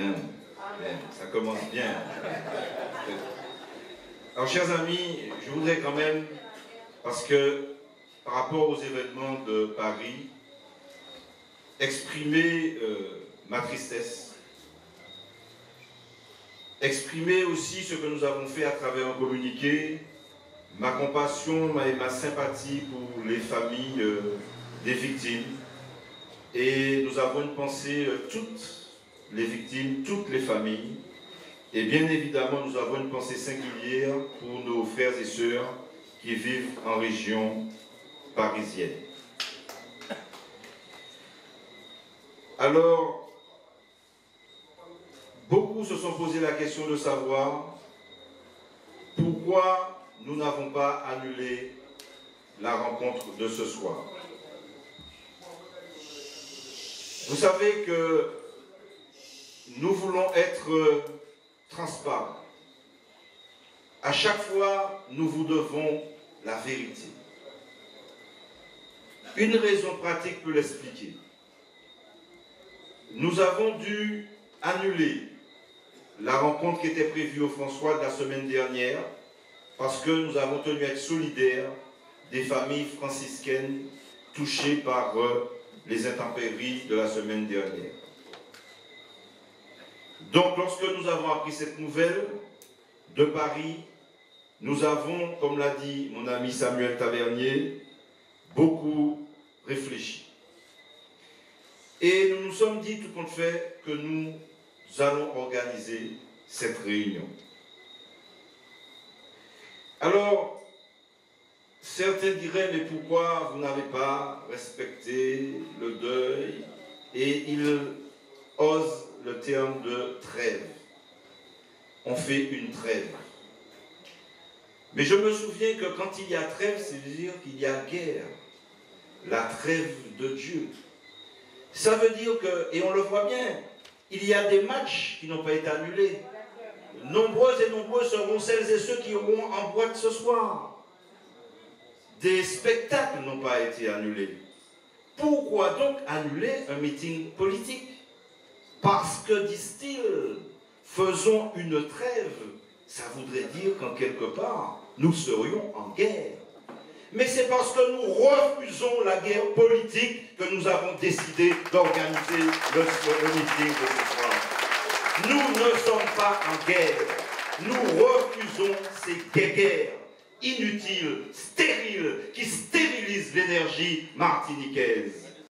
Bien, bien, ça commence bien. Alors, chers amis, je voudrais quand même, parce que par rapport aux événements de Paris, exprimer ma tristesse, exprimer aussi ce que nous avons fait à travers un communiqué, ma compassion et ma sympathie pour les familles des victimes. Et nous avons une pensée, toutes les victimes, toutes les familles. Et bien évidemment, nous avons une pensée singulière pour nos frères et sœurs qui vivent en région parisienne. Alors, beaucoup se sont posé la question de savoir pourquoi nous n'avons pas annulé la rencontre de ce soir. Vous savez que nous voulons être transparents. À chaque fois, nous vous devons la vérité. Une raison pratique peut l'expliquer. Nous avons dû annuler la rencontre qui était prévue au François de la semaine dernière parce que nous avons tenu à être solidaires des familles franciscaines touchées par les intempéries de la semaine dernière. Donc, lorsque nous avons appris cette nouvelle de Paris, nous avons, comme l'a dit mon ami Samuel Tavernier, beaucoup réfléchi. Et nous nous sommes dit tout compte fait que nous allons organiser cette réunion. Alors, certains diraient, mais pourquoi vous n'avez pas respecté le deuil? Et ils osent le terme de trêve. On fait une trêve. Mais je me souviens que quand il y a trêve, c'est dire qu'il y a guerre. La trêve de Dieu. Ça veut dire que, et on le voit bien, il y a des matchs qui n'ont pas été annulés. Nombreuses et nombreux seront celles et ceux qui iront en boîte ce soir. Des spectacles n'ont pas été annulés. Pourquoi donc annuler un meeting politique? Parce que, disent-ils, faisons une trêve. Ça voudrait dire qu'en quelque part, nous serions en guerre. Mais c'est parce que nous refusons la guerre politique que nous avons décidé d'organiser le meeting de ce soir. Nous ne sommes pas en guerre. Nous refusons ces guerres inutiles, stériles, qui stérilisent l'énergie martiniquaise.